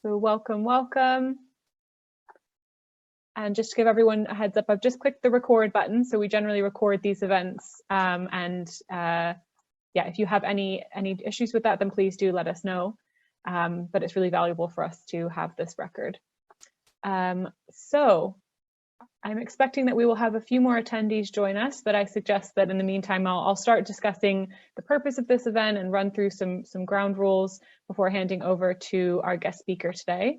So welcome, welcome. And just to give everyone a heads up, I've just clicked the record button. So we generally record these events. Yeah, if you have any issues with that, then please do let us know. But it's really valuable for us to have this record. So I'm expecting that we will have a few more attendees join us, but I suggest that in the meantime, I'll start discussing the purpose of this event and run through some ground rules before handing over to our guest speaker today,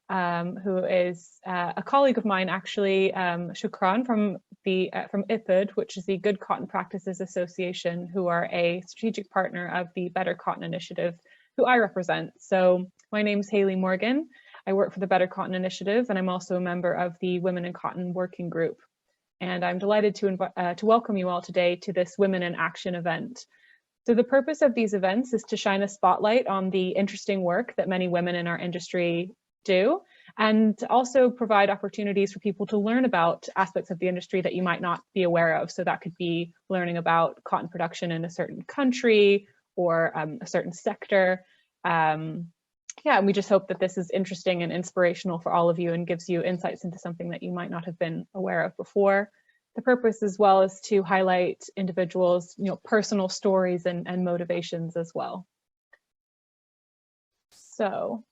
who is a colleague of mine, actually, Şükran from IPUD, which is the Good Cotton Practices Association, who are a strategic partner of the Better Cotton Initiative, who I represent. So my name is Haley Morgan. I work for the Better Cotton Initiative, and I'm also a member of the Women in Cotton Working Group. And I'm delighted to welcome you all today to this Women in Action event. So the purpose of these events is to shine a spotlight on the interesting work that many women in our industry do, and to also provide opportunities for people to learn about aspects of the industry that you might not be aware of. So that could be learning about cotton production in a certain country or a certain sector. Yeah, and we just hope that this is interesting and inspirational for all of you and gives you insights into something that you might not have been aware of before. The purpose as well is to highlight individuals, personal stories and motivations as well. So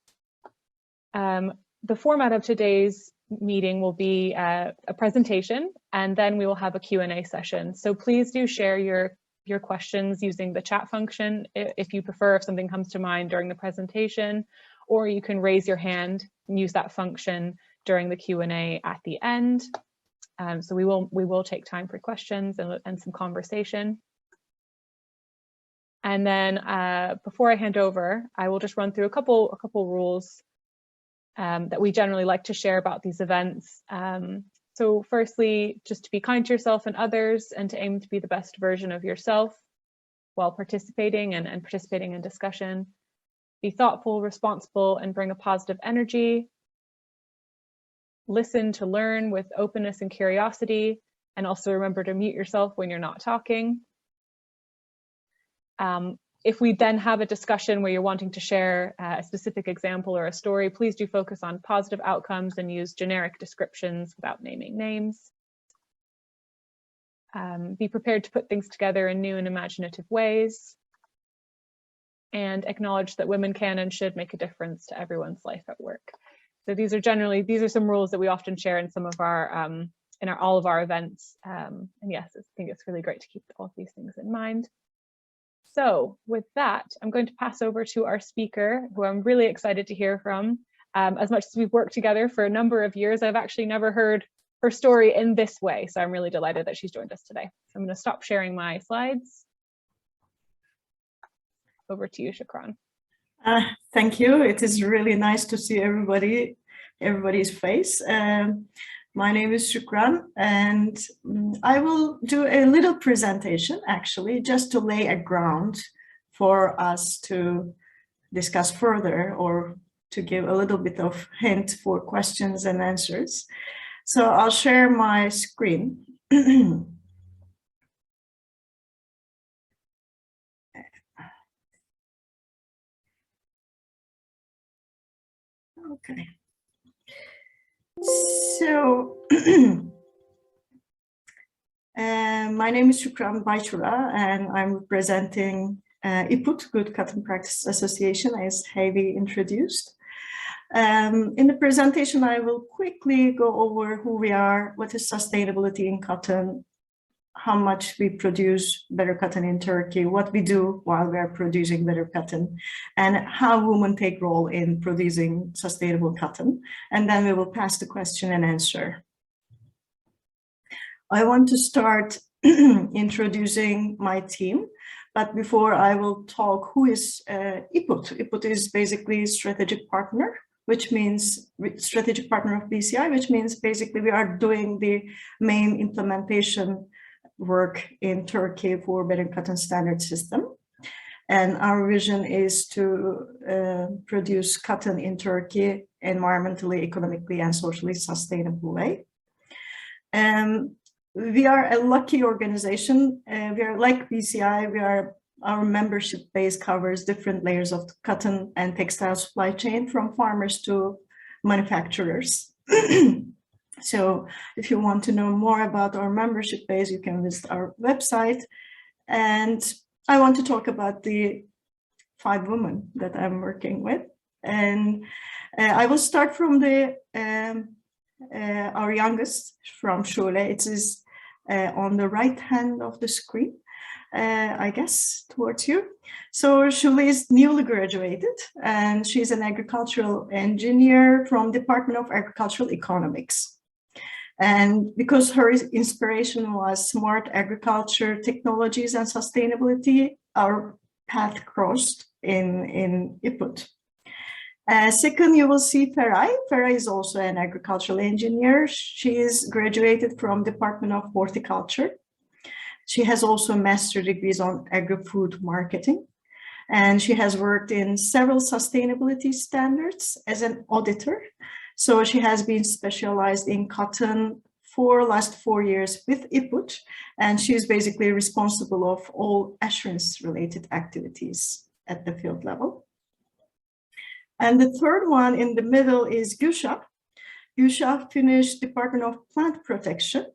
the format of today's meeting will be a presentation, and then we will have a Q&A session. So please do share your questions using the chat function if you prefer, if something comes to mind during the presentation, or you can raise your hand and use that function during the Q&A at the end. So we will take time for questions and some conversation. And then before I hand over, I will just run through a couple rules that we generally like to share about these events. So firstly, just to be kind to yourself and others, and to aim to be the best version of yourself while participating and participating in discussion. Be thoughtful, responsible, and bring a positive energy. Listen to learn with openness and curiosity, and also remember to mute yourself when you're not talking. If we then have a discussion where you're wanting to share a specific example or a story, please do focus on positive outcomes and use generic descriptions without naming names. Be prepared to put things together in new and imaginative ways. And acknowledge that women can and should make a difference to everyone's life at work. So these are some rules that we often share in some of our all of our events. And yes, I think it's really great to keep all of these things in mind. So with that, I'm going to pass over to our speaker, who I'm really excited to hear from. As much as we've worked together for a number of years, I've actually never heard her story in this way. So I'm really delighted that she's joined us today. So I'm going to stop sharing my slides. Over to you, Şükran. Thank you. It is really nice to see everybody's face. My name is Şükran, and I will do a little presentation, actually, just to lay a ground for us to discuss further, or to give a little bit of hint for questions and answers. So I'll share my screen. Okay. So my name is Şükran Bayçura, and I'm representing IPUD, Good Cotton Practices Association, as Haley introduced. In the presentation, I will quickly go over who we are, what is sustainability in cotton, how much we produce better cotton in Turkey, what we do while we are producing better cotton, and how women take role in producing sustainable cotton. And then we will pass the question and answer. I want to start introducing my team, but before I will talk, who is IPUD? IPUD is basically strategic partner, which means strategic partner of BCI, which means basically we are doing the main implementation work in Turkey for better cotton standard system. And our vision is to produce cotton in Turkey environmentally, economically, and socially sustainable way. We are a lucky organization. We are like BCI, we are our membership base covers different layers of cotton and textile supply chain, from farmers to manufacturers. So if you want to know more about our membership base, you can visit our website. And I want to talk about the 5 women that I'm working with. And I will start from our youngest, from Şule. It is on the right hand of the screen, I guess, towards you. So Şule is newly graduated, and she's an agricultural engineer from Department of Agricultural Economics. And because her inspiration was smart agriculture, technologies, and sustainability, our path crossed in IPUD. Second, you will see Feray. Feray is also an agricultural engineer. She is graduated from Department of Horticulture. She has also master degrees on agri-food marketing. And she has worked in several sustainability standards as an auditor. So she has been specialized in cotton for the last 4 years with IPUD, and she is basically responsible of all assurance-related activities at the field level. And the third one in the middle is Gülşah. Gülşah finished Department of Plant Protection.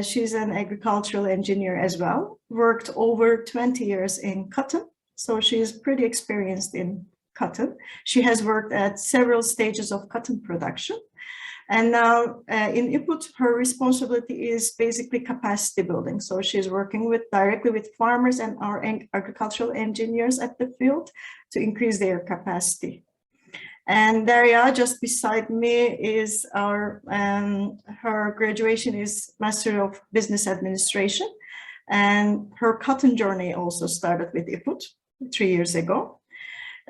She's an agricultural engineer as well, worked over 20 years in cotton, so she's pretty experienced in cotton. She has worked at several stages of cotton production. And now in IPUD, her responsibility is basically capacity building. So she's working directly with farmers and our agricultural engineers at the field to increase their capacity. And Derya, just beside me, is her graduation is Master of Business Administration. And her cotton journey also started with IPUD 3 years ago.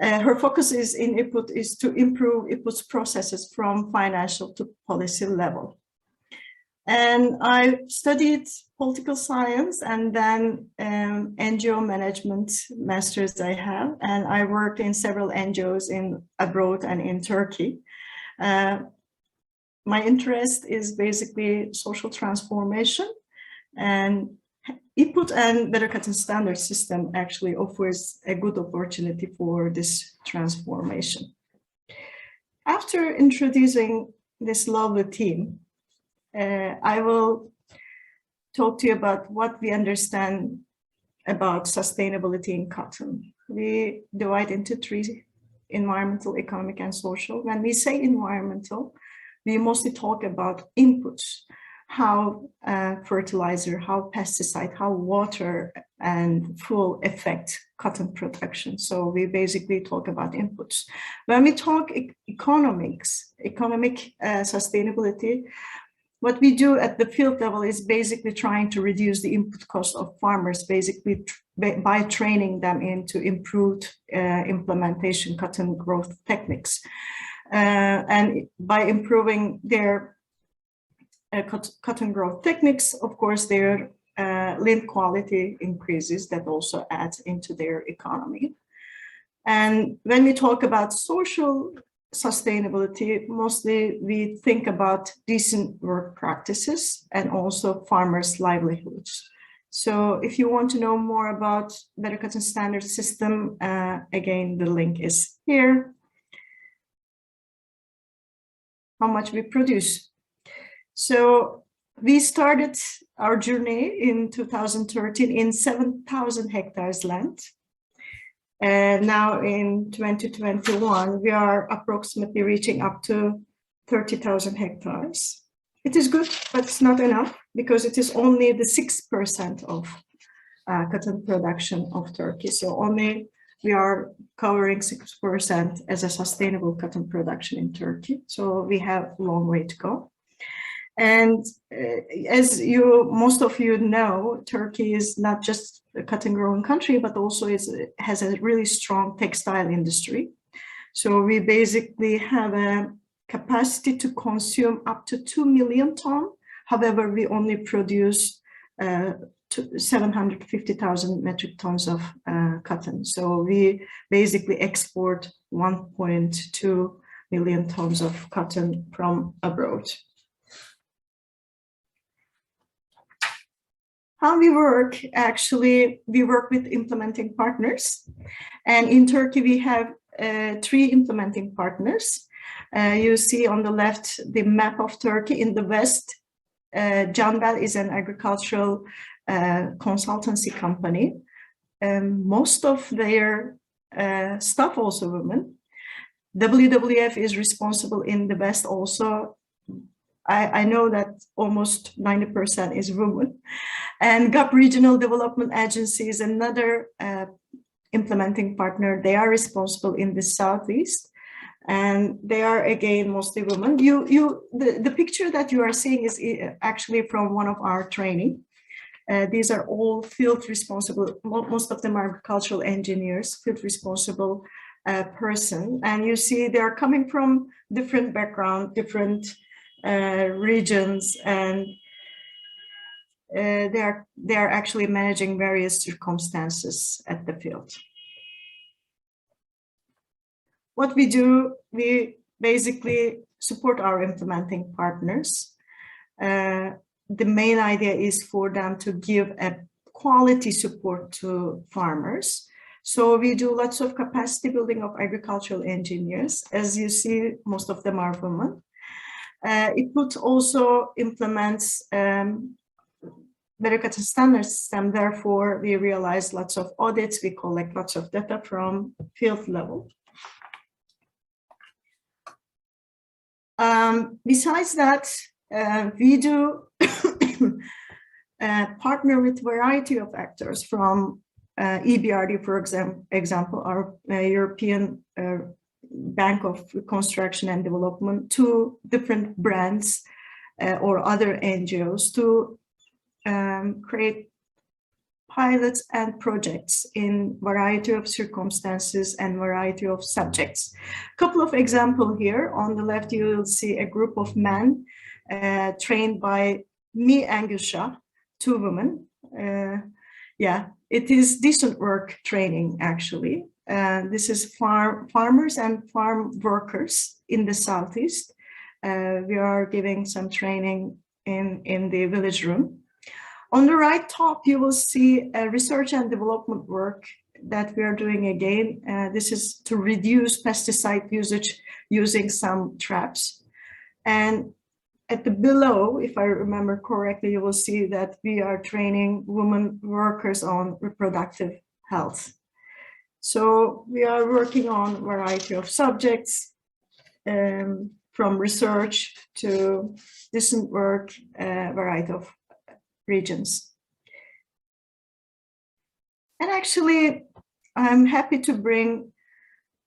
Her focus in IPUD is to improve IPUD's processes from financial to policy level. And I studied political science and then NGO management masters I have, and I worked in several NGOs abroad and in Turkey. My interest is basically social transformation, and IPUD and Better Cotton Standard System actually offers a good opportunity for this transformation. After introducing this lovely team, I will talk to you about what we understand about sustainability in cotton. We divide into 3: environmental, economic, and social. When we say environmental, we mostly talk about inputs, how fertilizer, how pesticide, how water and fuel affect cotton production. So we basically talk about inputs. When we talk economic sustainability, what we do at the field level is basically trying to reduce the input cost of farmers, basically by training them into improved implementation cotton growth techniques. And by improving their cotton growth techniques, of course, their lint quality increases. That also adds into their economy. And when we talk about social sustainability, mostly we think about decent work practices and also farmers' livelihoods. So if you want to know more about Better Cotton Standard System, again, the link is here. How much we produce. So we started our journey in 2013 in 7,000 hectares land. And now in 2021, we are approximately reaching up to 30,000 hectares. It is good, but it's not enough because it is only the 6% of cotton production of Turkey. So only we are covering 6% as a sustainable cotton production in Turkey. So we have a long way to go. And as most of you know, Turkey is not just a cotton growing country, but also has a really strong textile industry. So we basically have a capacity to consume up to 2 million tons. However, we only produce 750,000 metric tons of cotton. So we basically export 1.2 million tons of cotton from abroad. How we work, actually, we work with implementing partners. And in Turkey, we have 3 implementing partners. You see on the left, the map of Turkey. In the west, Canbel is an agricultural consultancy company. Most of their staff also women. WWF is responsible in the west also. I know that almost 90% is women. And GAP Regional Development Agency is another implementing partner. They are responsible in the southeast, and they are again mostly women. The picture that you are seeing is actually from one of our training. These are all field responsible. Most of them are agricultural engineers, field responsible person, and you see they are coming from different background, different regions, and they are actually managing various circumstances at the field. What we do, we basically support our implementing partners. The main idea is for them to give a quality support to farmers. So we do lots of capacity building of agricultural engineers. As you see, most of them are women. IPUD also implements Berekat'ın standard system. Therefore, we realize lots of audits. We collect lots of data from field level. Besides that, we do partner with variety of actors from EBRD, for example, our European Bank of Reconstruction and Development, to different brands or other NGOs to create pilots and projects in variety of circumstances and variety of subjects. A couple of examples here. On the left, you will see a group of men trained by me and Gülşah, 2 women. Yeah, it is decent work training, actually. This is farmers and farm workers in the southeast. We are giving some training in the village room. On the right top, you will see a research and development work that we are doing again. This is to reduce pesticide usage using some traps. And at the below, if I remember correctly, you will see that we are training women workers on reproductive health. So we are working on a variety of subjects, from research to decent work, variety of regions. And actually, I'm happy to bring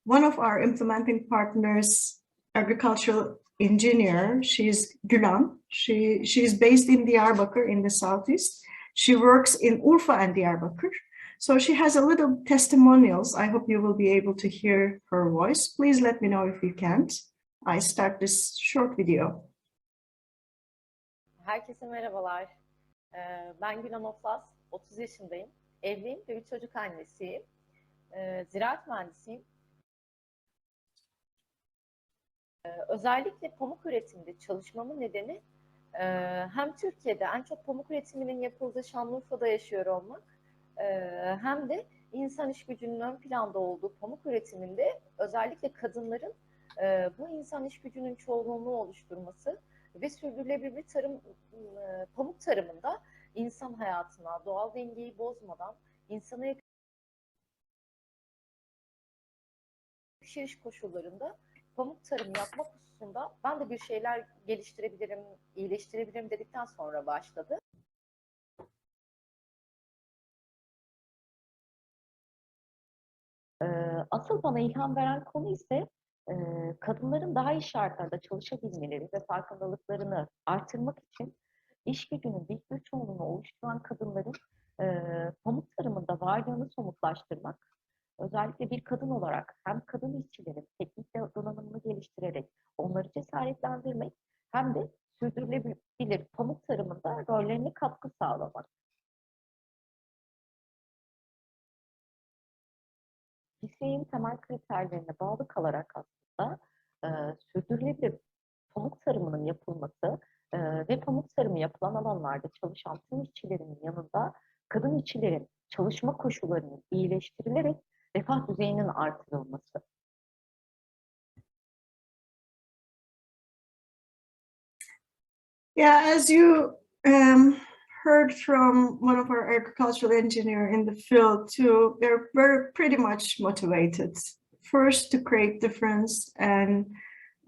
one of our implementing partners, agricultural engineer. She's Gülan. She's based in Diyarbakır in the southeast. She works in Urfa and Diyarbakır. So she has a little testimonials. I hope you will be able to hear her voice. Please let me know if you can't. I start this short video. Herkese merhabalar. Ben Gülan Oflas, 30 yaşındayım. Evliyim ve 3 çocuk annesiyim. Ziraat mühendisiyim. Özellikle pamuk üretiminde çalışmamın nedeni hem Türkiye'de en çok pamuk üretiminin yapıldığı Şanlıurfa'da yaşıyor olmak, hem de insan iş gücünün ön planda olduğu pamuk üretiminde özellikle kadınların bu insan iş gücünün çoğunluğunu oluşturması ve sürdürülebilir tarım, pamuk tarımında insan hayatına, doğal dengeyi bozmadan insana yakın iş koşullarında pamuk tarımı yapmak hususunda ben de bir şeyler geliştirebilirim, iyileştirebilirim dedikten sonra başladı. Asıl bana ilham veren konu ise kadınların daha iyi şartlarda çalışabilmeleri ve farkındalıklarını artırmak için iş gücünün büyük bir çoğunluğunu oluşturan kadınların pamuk tarımında varlığını somutlaştırmak, özellikle bir kadın olarak hem kadın işçilerin teknik donanımını geliştirerek onları cesaretlendirmek hem de sürdürülebilir pamuk tarımında rollerine katkı sağlamak. TİSE'nin temel kriterlerine bağlı kalarak aslında sürdürülebilir pamuk tarımının yapılması ve pamuk tarımı yapılan alanların alanlarda çalışan tüm işçilerin yanında kadın işçilerin çalışma koşullarının iyileştirilerek refah düzeyinin artırılması. Yeah, as you heard from one of our agricultural engineer in the field too, they're pretty much motivated. First, to create difference and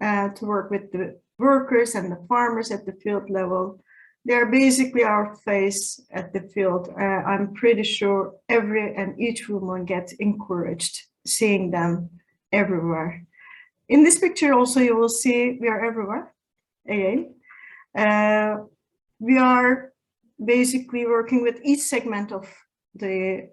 to work with the workers and the farmers at the field level. They're basically our face at the field. I'm pretty sure every and each woman gets encouraged seeing them everywhere. In this picture also you will see we are everywhere again. We are basically working with each segment of the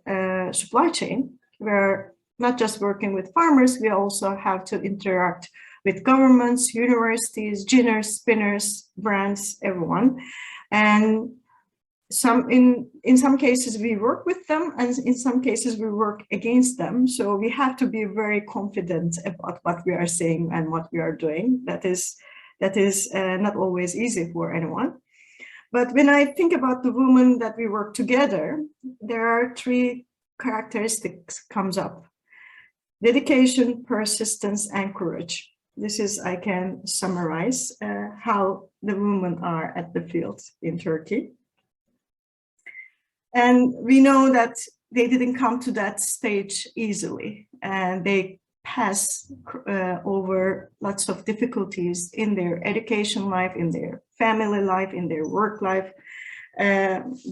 supply chain. We're not just working with farmers, we also have to interact with governments, universities, ginners, spinners, brands, everyone. And in some cases we work with them, and in some cases we work against them. So we have to be very confident about what we are saying and what we are doing. That is not always easy for anyone. But when I think about the women that we work together, there are three characteristics comes up: dedication, persistence, and courage. This is, I can summarize how the women are at the field in Turkey. And we know that they didn't come to that stage easily, and they pass over lots of difficulties in their education life, in their family life, in their work life,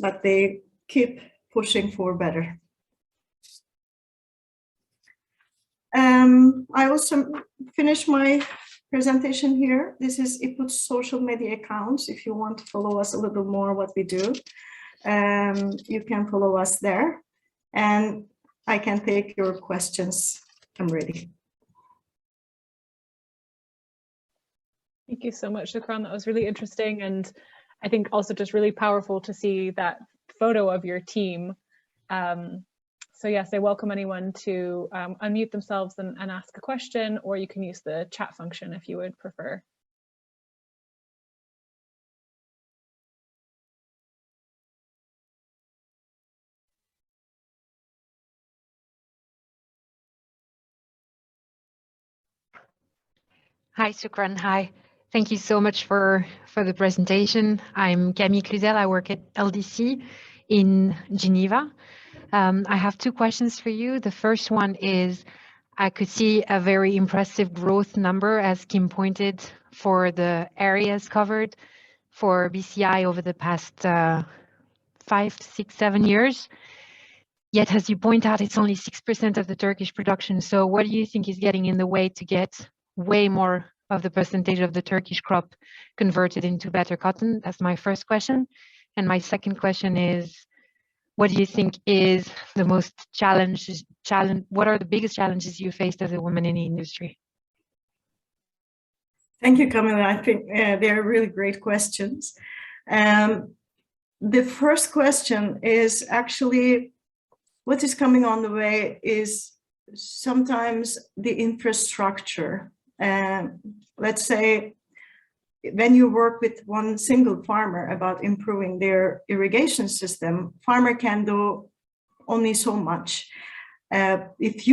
but they keep pushing for better. I also finish my presentation here. This is IPUD's social media accounts. If you want to follow us a little more what we do, you can follow us there, and I can take your questions. I'm ready. Thank you so much, Şükran. That was really interesting, and I think also just really powerful to see that photo of your team. So yes, I welcome anyone to unmute themselves and ask a question, or you can use the chat function if you would prefer. Hi, Şükran. Hi. Thank you so much for the presentation. I'm Camille Cluzel. I work at LDC in Geneva. I have two questions for you. The first one is, I could see a very impressive growth number, as Kim pointed, for the areas covered for BCI over the past 5, 6, 7 years. Yet, as you point out, it's only 6% of the Turkish production. So what do you think is getting in the way to get way more of the percentage of the Turkish crop converted into better cotton? That's my first question. And my second question is, what do you think is the most what are the biggest challenges you faced as a woman in the industry? Thank you, Camila. I think they're really great questions. The first question is actually, what is coming on the way is sometimes the infrastructure. Let's say when you work with one single farmer about improving their irrigation system, farmer can do only so much. If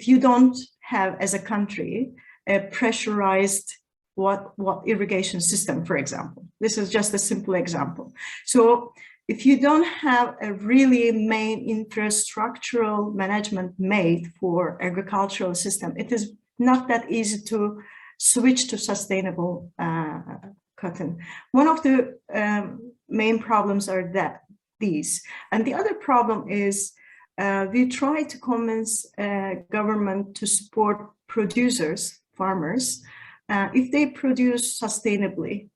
you don't have as a country a pressurized what irrigation system, for example, this is just a simple example. So if you don't have a really main infrastructural management made for agricultural system, it is not that easy to switch to sustainable cotton. One of the main problems are these. And the other problem is we try to convince government to support producers, farmers, if they produce sustainably.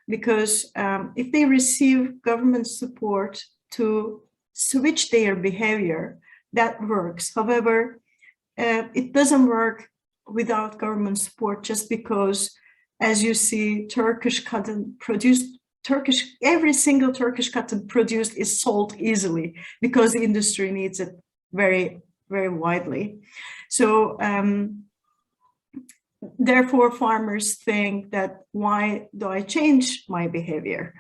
Because if they receive government support to switch their behavior, that works. However, it doesn't work without government support, just because, as you see, Turkish cotton produced, every single Turkish cotton produced is sold easily because the industry needs it very, very widely. So therefore, farmers think that, why do I change my behavior?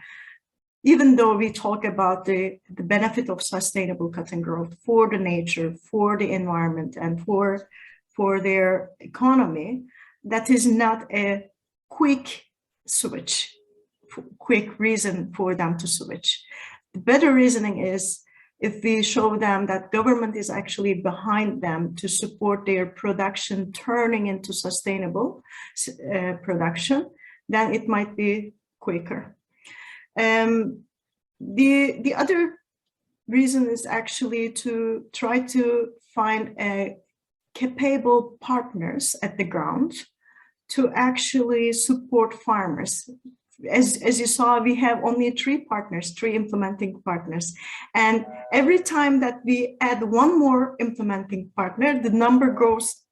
even though we talk about the benefit of sustainable cotton growth for the nature, for the environment, and for their economy, that is not a quick switch, quick reason for them to switch. The better reasoning is if we show them that government is actually behind them to support their production turning into sustainable production, then it might be quicker. The other reason is actually to try to find capable partners at the ground to actually support farmers. As you saw, we have only 3 implementing partners. And every time that we add one more implementing partner, the number grows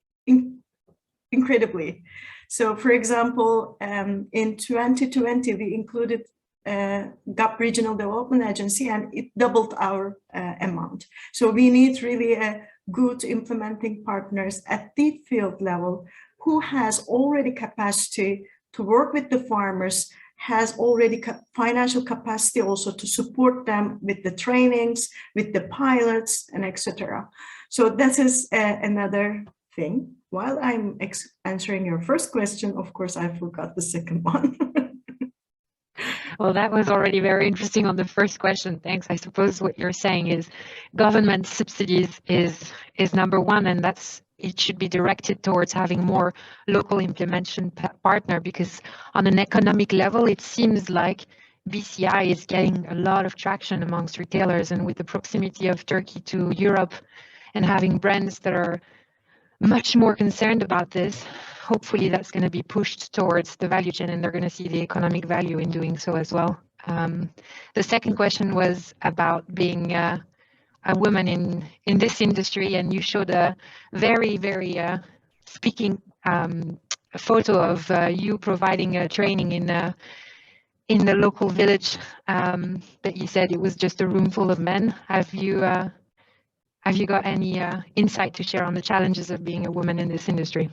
incredibly. So for example, in 2020, we included GAP Regional Development Agency, and it doubled our amount. So we need really a good implementing partners at the field level who has already capacity to work with the farmers, has already financial capacity also to support them with the trainings, with the pilots, and etc. So that is another thing. While I'm answering your first question, of course, I forgot the second one. Well, that was already very interesting on the first question. Thanks. I suppose what you're saying is government subsidies is number one, and it should be directed towards having more local implementation partner, because on an economic level, it seems like BCI is getting a lot of traction amongst retailers, and with the proximity of Turkey to Europe and having brands that are much more concerned about this, hopefully that's going to be pushed towards the value chain, and they're going to see the economic value in doing so as well. The second question was about being a woman in this industry, and you showed a very, very speaking photo of you providing a training in the local village, that you said it was just a room full of men. Have you got any insight to share on the challenges of being a woman in this industry?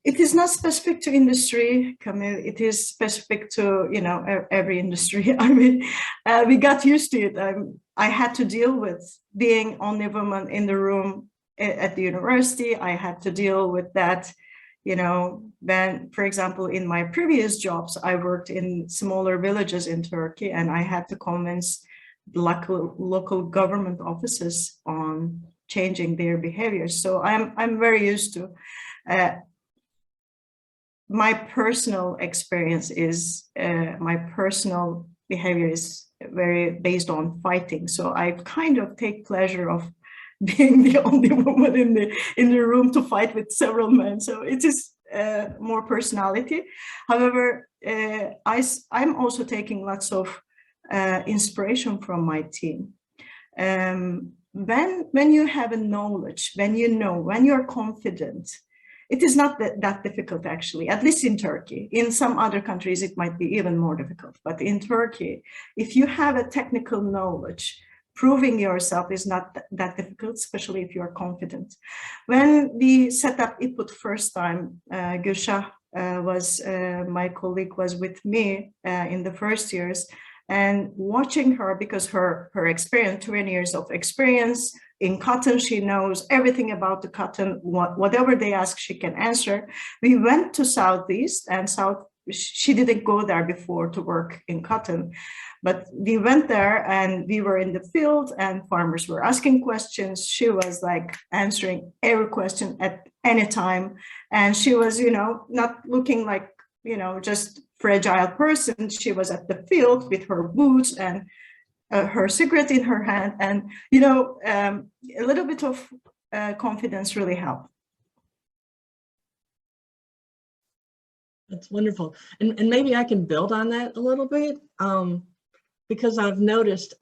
It is not specific to industry, Camille. It is specific to, every industry. I mean, we got used to it. I had to deal with being only woman in the room at the university. I had to deal with that, when, for example, in my previous jobs, I worked in smaller villages in Turkey, and I had to convince local government offices on changing their behaviors. So I'm very used to. My personal experience is my personal behavior is very based on fighting. So I kind of take pleasure of being the only woman in the room to fight with several men. So it is more personality. However, I'm also taking lots of inspiration from my team. When you have a knowledge, when you're confident, it is not that difficult, actually, at least in Turkey. In some other countries, it might be even more difficult. But in Turkey, if you have a technical knowledge, proving yourself is not that difficult, especially if you're confident. When we set up IPUD first time, Gülşah my colleague was with me in the first years, and watching her, because her experience, 20 years of experience in cotton, she knows everything about the cotton, whatever they ask, she can answer. We went to Southeast, and she didn't go there before to work in cotton, but we went there and we were in the field and farmers were asking questions. She was like answering every question at any time. And she was, not looking like, just fragile person. She was at the field with her boots and her cigarette in her hand, and a little bit of confidence really helped. That's wonderful, and maybe I can build on that a little bit, because I've noticed.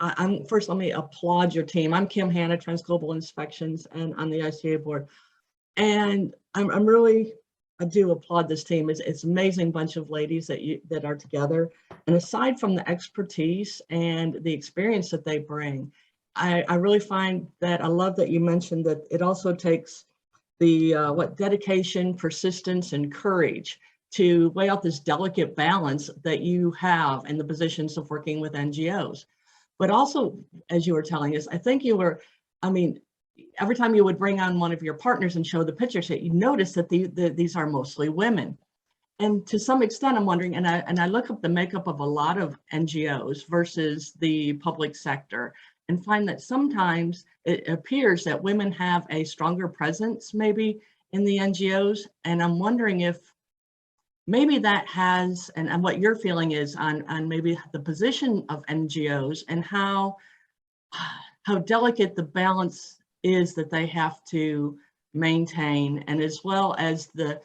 First, let me applaud your team. I'm Kim Hanna, Trans Global Inspections, and on the ICA board, and I do applaud this team. It's an amazing bunch of ladies that are together. And aside from the expertise and the experience that they bring, I really find that I love that you mentioned that it also takes the dedication, persistence, and courage to weigh out this delicate balance that you have in the positions of working with NGOs. But also, as you were telling us, I think you were, I mean, every time you would bring on one of your partners and show the pictures, you notice that these are mostly women. And to some extent, I'm wondering, and I look up the makeup of a lot of NGOs versus the public sector and find that sometimes it appears that women have a stronger presence maybe in the NGOs. And I'm wondering if maybe that has, and what your feeling is on maybe the position of NGOs and how delicate the balance is that they have to maintain, and as well as the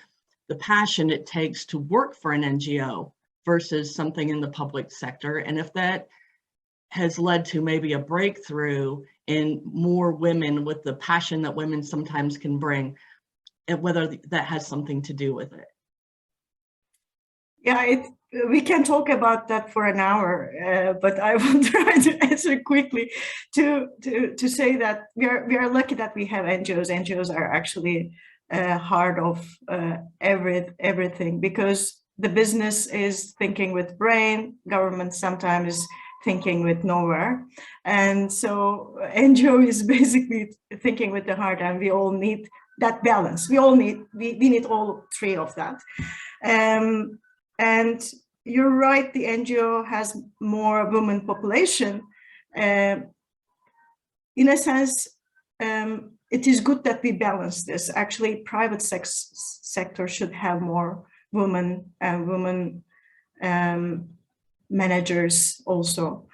passion it takes to work for an NGO versus something in the public sector, and if that has led to maybe a breakthrough in more women with the passion that women sometimes can bring, and whether that has something to do with it. Yeah, we can talk about that for an hour, but I will try to answer quickly to say that we are lucky that we have NGOs. NGOs are actually heart of everything, because the business is thinking with brain, government sometimes is thinking with nowhere, and so NGO is basically thinking with the heart, and we all need that balance. We need all three of that. And you're right, the NGO has more women population. In a sense, it is good that we balance this. Actually, private sector should have more women and women managers also,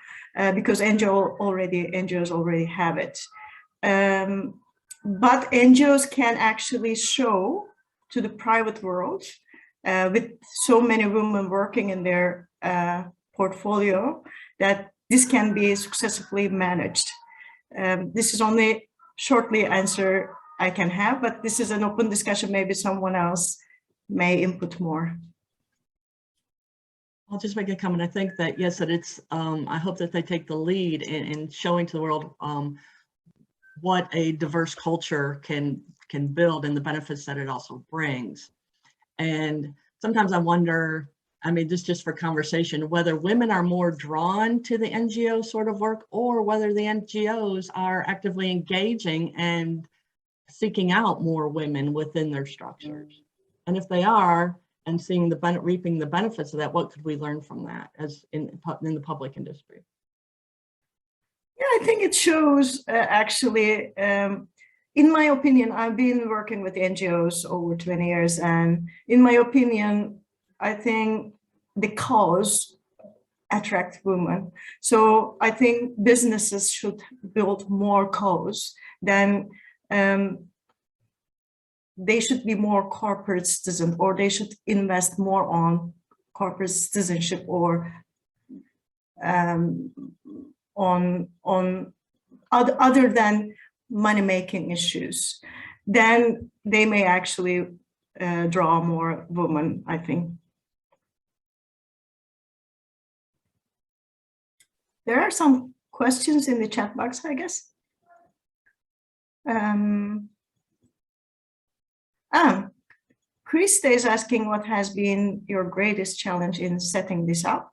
because NGOs already have it. But NGOs can actually show to the private world, with so many women working in their portfolio, that this can be successfully managed. This is only shortly answer I can have, but this is an open discussion. Maybe someone else may input more. I'll just make a comment. I think that, yes, that it's, I hope that they take the lead in showing to the world what a diverse culture can build and the benefits that it also brings. And sometimes I wonder, I mean, this just for conversation, whether women are more drawn to the NGO sort of work, or whether the NGOs are actively engaging and seeking out more women within their structures. And if they are, and seeing reaping the benefits of that, what could we learn from that as in the public industry? Yeah, I think it shows actually, in my opinion, I've been working with NGOs over 20 years, and in my opinion, I think the cause attracts women. So I think businesses should build more cause than they should be more corporate citizen, or they should invest more on corporate citizenship, or on other than money-making issues. Then they may actually draw more women, I think. There are some questions in the chat box, I guess. Krista is asking, what has been your greatest challenge in setting this up?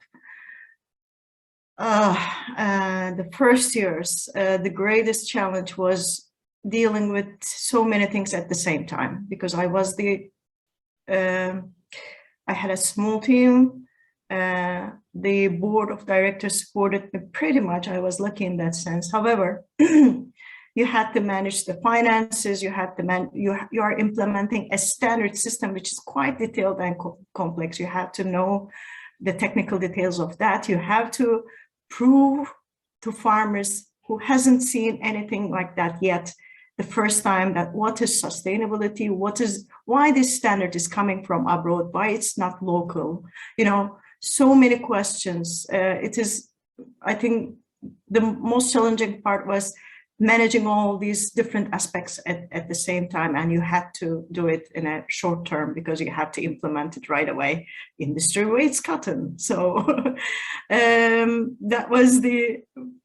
The first years, the greatest challenge was dealing with so many things at the same time, because I was I had a small team. The board of directors supported me pretty much. I was lucky in that sense. However, you had to manage the finances. You had to you are implementing a standard system, which is quite detailed and complex. You have to know the technical details of that. You have to prove to farmers who hasn't seen anything like that yet the first time, that what is sustainability, why this standard is coming from abroad, why it's not local, so many questions. It is, I think the most challenging part was managing all these different aspects at the same time, and you had to do it in a short term because you had to implement it right away. Industry waits cotton. So that was the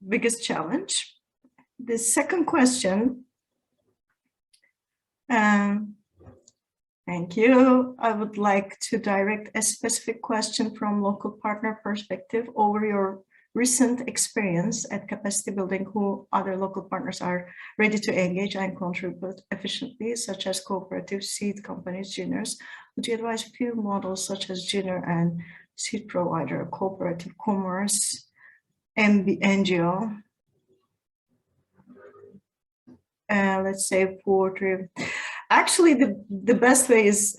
biggest challenge. The second question, Thank you. I would like to direct a specific question from local partner perspective over your recent experience at capacity building, who other local partners are ready to engage and contribute efficiently, such as cooperative seed companies, juniors. Would you advise a few models such as junior and seed provider, cooperative commerce, NGO? Let's say poetry. Actually, the best way is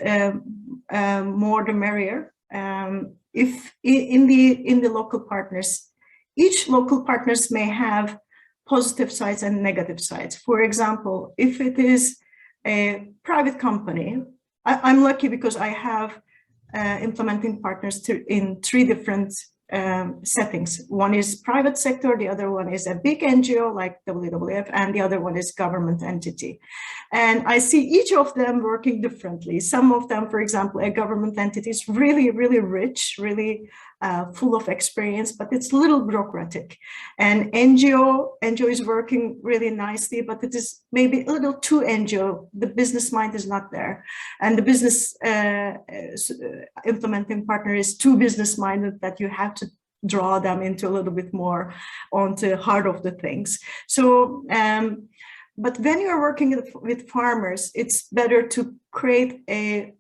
more the merrier. If in the local partners, each local partners may have positive sides and negative sides. For example, if it is a private company, I'm lucky because I have implementing partners in 3 different settings. One is private sector, the other one is a big NGO like WWF, and the other one is government entity. And I see each of them working differently. Some of them, for example, a government entity is really, really rich, really full of experience, but it's a little bureaucratic. And NGO is working really nicely, but it is maybe a little too NGO. The business mind is not there. And the business implementing partner is too business minded that you have to draw them into a little bit more onto the heart of the things. So, but when you're working with farmers, it's better to create a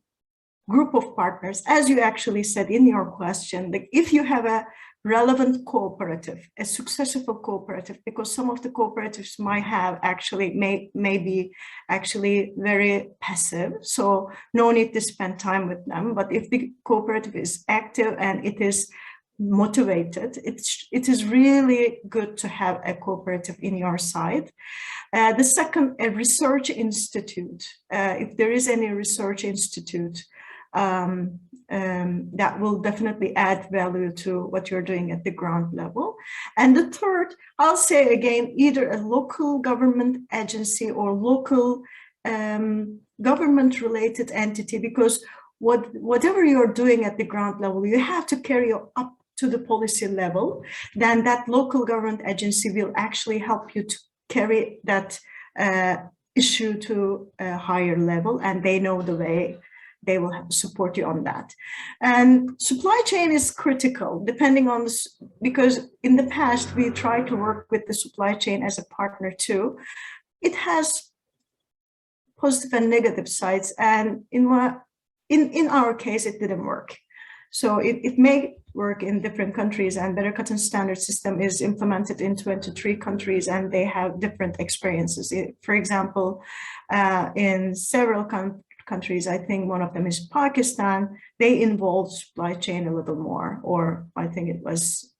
group of partners, as you actually said in your question, like if you have a relevant cooperative, a successful cooperative, because some of the cooperatives might have actually may be actually very passive, so no need to spend time with them. But if the cooperative is active and it is motivated, it is really good to have a cooperative in your side. The second, a research institute. If there is any research institute, that will definitely add value to what you're doing at the ground level. And the third, I'll say again, either a local government agency or local government related entity, because whatever you're doing at the ground level, you have to carry up to the policy level. Then that local government agency will actually help you to carry that issue to a higher level, and they know the way. They will support you on that. And supply chain is critical, depending on this, because in the past we tried to work with the supply chain as a partner too. It has positive and negative sides, and in our case, it didn't work. So it may work in different countries, and Better Cotton Standard System is implemented in 23 countries, and they have different experiences. For example, in several countries, I think one of them is Pakistan, they involve supply chain a little more, or I think it was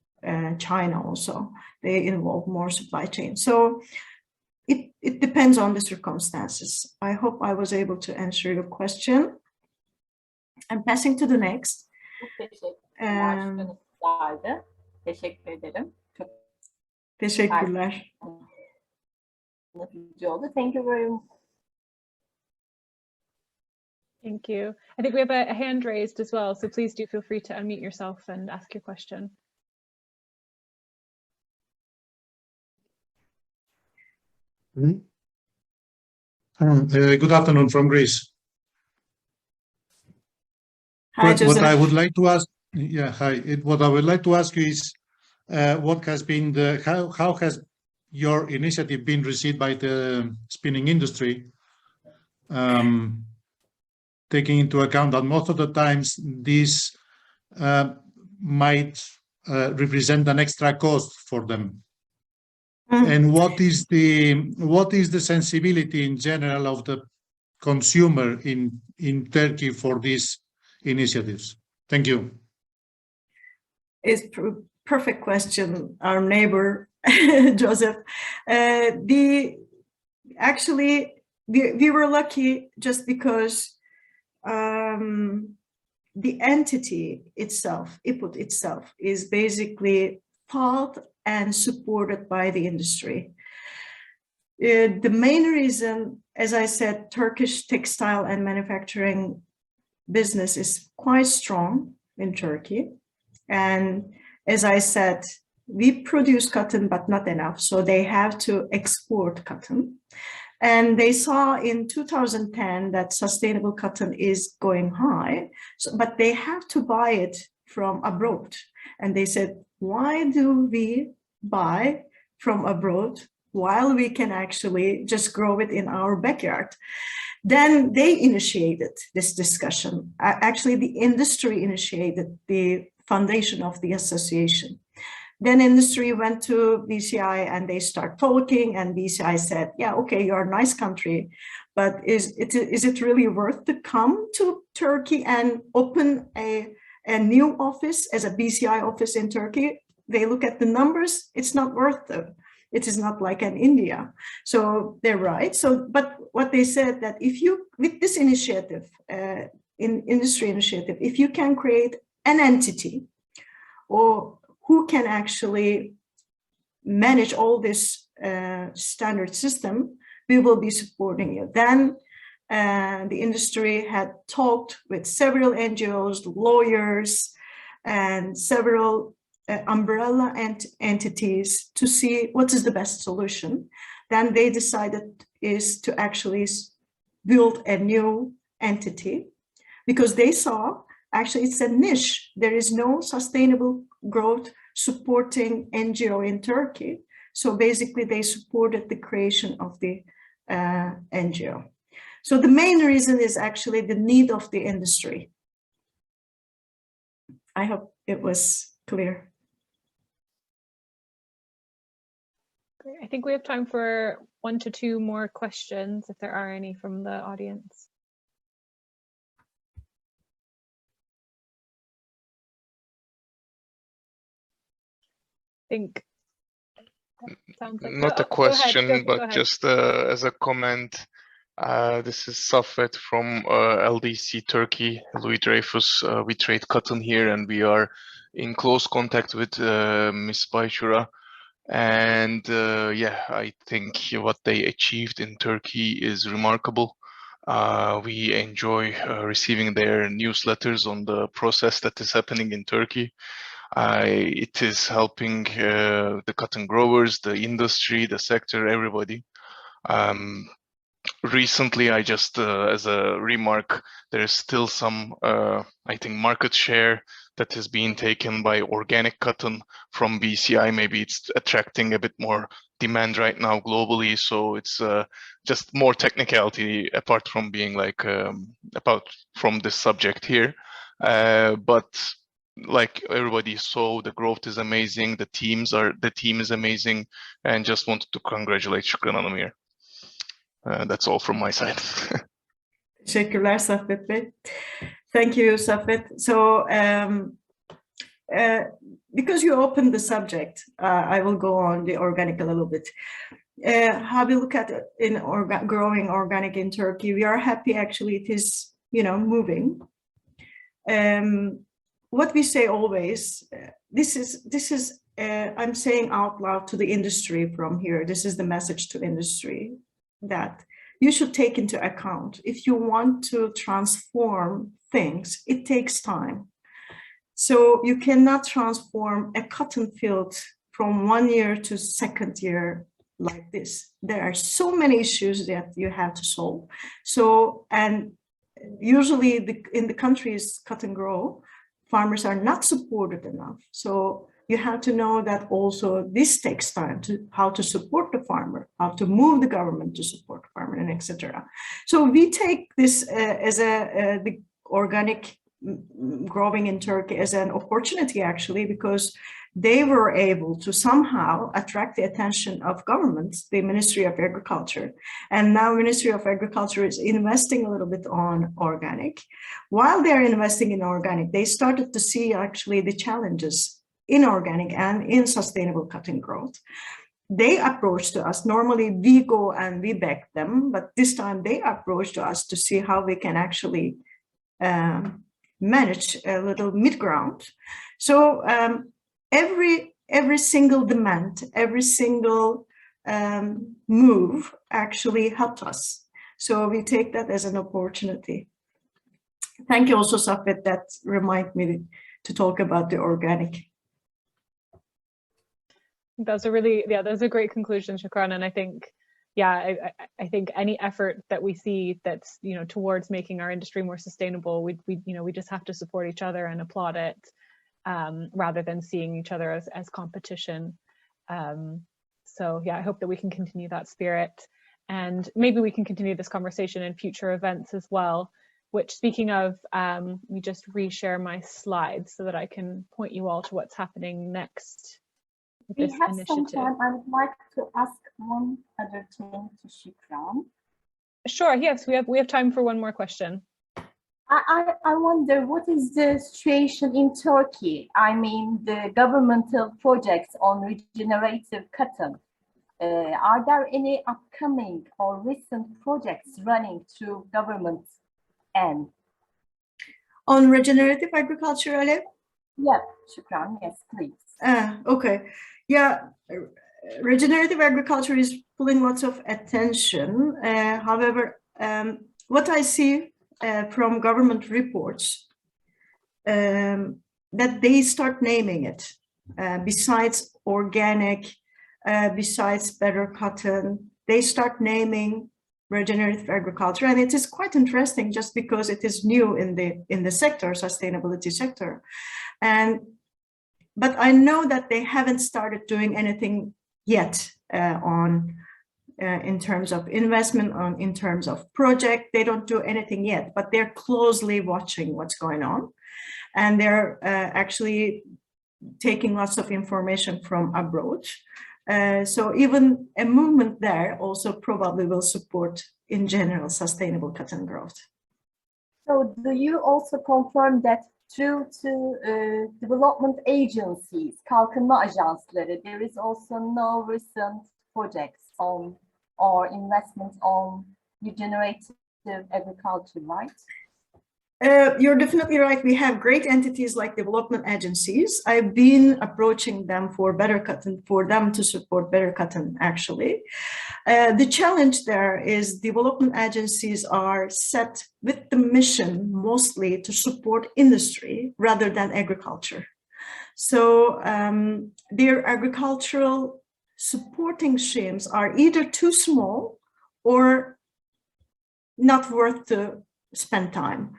China also, they involve more supply chain. So it depends on the circumstances. I hope I was able to answer your question. I'm passing to the next. Teşekkür ederim. Çok Teşekkürler. anlatıcı oldu. Thank you very much. Thank you. I think we have a hand raised as well, so please do feel free to unmute yourself and ask your question. Good afternoon from Greece. Hi, Joseph. What I would like to ask, what I would like to ask you is, what has been how has your initiative been received by the spinning industry? Taking into account that most of the times this might represent an extra cost for them. And what is the sensibility in general of the consumer in Turkey for these initiatives? Thank you. It's perfect question, our neighbor Joseph. Actually we were lucky just because the entity itself, IPUD itself, is basically thought and supported by the industry. The main reason, as I said, Turkish textile and manufacturing business is quite strong in Turkey. And as I said, we produce cotton, but not enough. So they have to export cotton. And they saw in 2010 that sustainable cotton is going high, but they have to buy it from abroad. And they said, why do we buy from abroad while we can actually just grow it in our backyard? Then they initiated this discussion. Actually, the industry initiated the foundation of the association. Then industry went to BCI and they start talking, and BCI said, yeah, okay, you're a nice country, but is it really worth to come to Turkey and open a new office as a BCI office in Turkey? They look at the numbers, it's not worth it. It is not like in India. So they're right. So, but what they said that if you, with this initiative, industry initiative, if you can create an entity or who can actually manage all this standard system, we will be supporting you. Then the industry had talked with several NGOs, lawyers, and several umbrella entities to see what is the best solution. Then they decided is to actually build a new entity because they saw actually it's a niche. There is no sustainable growth supporting NGO in Turkey. So basically they supported the creation of the NGO. So the main reason is actually the need of the industry. I hope it was clear. Great. I think we have time for 1 to 2 more questions, if there are any from the audience. I think sounds like not a question, but just as a comment. This is Safet from LDC Turkey, Louis Dreyfus. We trade cotton here, and we are in close contact with Ms. Bayçura. And yeah, I think what they achieved in Turkey is remarkable. We enjoy receiving their newsletters on the process that is happening in Turkey. It is helping the cotton growers, the industry, the sector, everybody. Recently, I just, as a remark, there is still some, I think, market share that is being taken by organic cotton from BCI. Maybe it's attracting a bit more demand right now globally. So it's just more technicality apart from being like, apart from this subject here. But like everybody saw, the growth is amazing. The team is amazing, and just wanted to congratulate Şükran Hanım here. That's all from my side. Teşekkürler Safet Bey. Thank you, Safet. So because you opened the subject, I will go on the organic a little bit. How we look at it in growing organic in Turkey, we are happy actually it is, you know, moving. What we say always, this is I'm saying out loud to the industry from here, this is the message to industry, that you should take into account. If you want to transform things, it takes time. So you cannot transform a cotton field from 1 year to 2nd year like this. There are so many issues that you have to solve. So, and usually in the countries cotton grow, farmers are not supported enough. So you have to know that also this takes time to how to support the farmer, how to move the government to support the farmer, and etc. So we take this as the organic growing in Turkey as an opportunity actually, because they were able to somehow attract the attention of governments, the Ministry of Agriculture. And now Ministry of Agriculture is investing a little bit on organic. While they're investing in organic, they started to see actually the challenges in organic and in sustainable cotton growth. They approached to us. Normally we go and we back them, but this time they approached to us to see how we can actually manage a little mid-ground. So every single demand, every single move actually helped us. So we take that as an opportunity. Thank you also, Safet, that remind me to talk about the organic. Those are really, yeah, those are great conclusions, Şükran. And I think yeah, I think any effort that we see that's, you know, towards making our industry more sustainable, we just have to support each other and applaud it, rather than seeing each other as competition. So yeah, I hope that we can continue that spirit, and maybe we can continue this conversation in future events as well. Which, speaking of, let me just reshare my slides so that I can point you all to what's happening next. We This have initiative. some time. I would like to ask one other thing to Şükran. Sure, yes, we have time for one more question. I wonder, what is the situation in Turkey? I mean, the governmental projects on regenerative cotton. Are there any upcoming or recent projects running through government end? On regenerative agriculture, Ale? Yeah, Şükran, yes, please. Okay. Yeah, regenerative agriculture is pulling lots of attention. However, what I see from government reports, that they start naming it, besides organic, besides better cotton, they start naming regenerative agriculture, and it is quite interesting just because it is new in the sector, sustainability sector. But I know that they haven't started doing anything yet in terms of investment, in terms of project. They don't do anything yet, but they're closely watching what's going on. And they're actually taking lots of information from abroad. So even a movement there also probably will support, in general, sustainable cotton growth. So do you also confirm that through to development agencies, kalkınma ajansları, there is also no recent projects on or investments on regenerative agriculture, right? You're definitely right. We have great entities like development agencies. I've been approaching them for better cotton, for them to support better cotton, actually. The challenge there is development agencies are set with the mission mostly to support industry rather than agriculture. So their agricultural supporting schemes are either too small or not worth to spend time.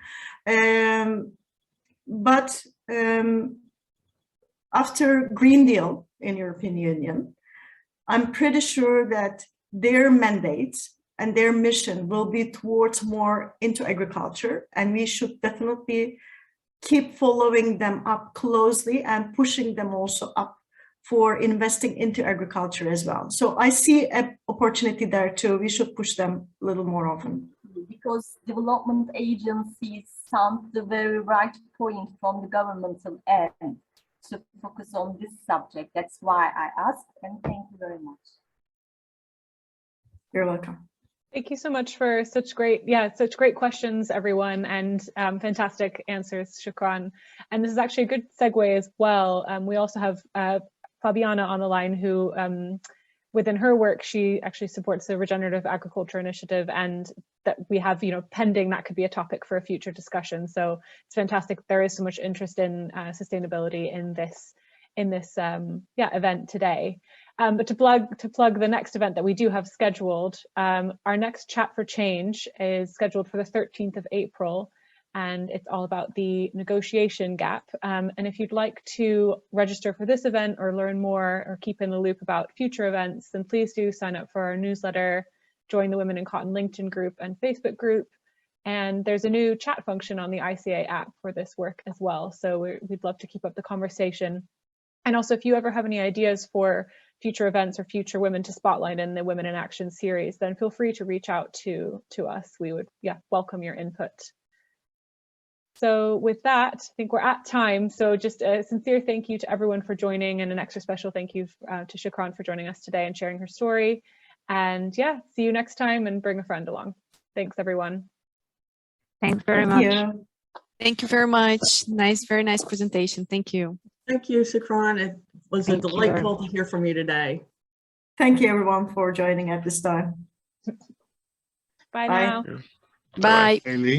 But after Green Deal in European Union, I'm pretty sure that their mandates and their mission will be towards more into agriculture, and we should definitely keep following them up closely and pushing them also up for investing into agriculture as well. So I see an opportunity there too. We should push them a little more often. Because development agencies sound the very right point from the governmental end to focus on this subject. That's why I asked, and thank you very much. You're welcome. Thank you so much for such great questions, everyone, and fantastic answers, Şükran. And this is actually a good segue as well. We also have Fabiana on the line, who within her work, she actually supports the Regenerative Agriculture Initiative, and that we have, pending, that could be a topic for a future discussion. So it's fantastic. There is so much interest in sustainability in this event today. But to plug the next event that we do have scheduled, our next Chat for Change is scheduled for the 13th of April, and it's all about the negotiation gap. And if you'd like to register for this event or learn more or keep in the loop about future events, then please do sign up for our newsletter, join the Women in Cotton LinkedIn group and Facebook group. And there's a new chat function on the ICA app for this work as well. So we'd love to keep up the conversation. And also, if you ever have any ideas for future events or future women to spotlight in the Women in Action series, then feel free to reach out to us. We would welcome your input. So with that, I think we're at time. So just a sincere thank you to everyone for joining, and an extra special thank you to Şükran for joining us today and sharing her story. And see you next time, and bring a friend along. Thanks, everyone. Thanks very much. You. Thank you very much. Very nice presentation. Thank you. Thank you, Şükran. It was delightful to hear from you today. Thank you, everyone, for joining at this time. Bye now. Bye. Ellie.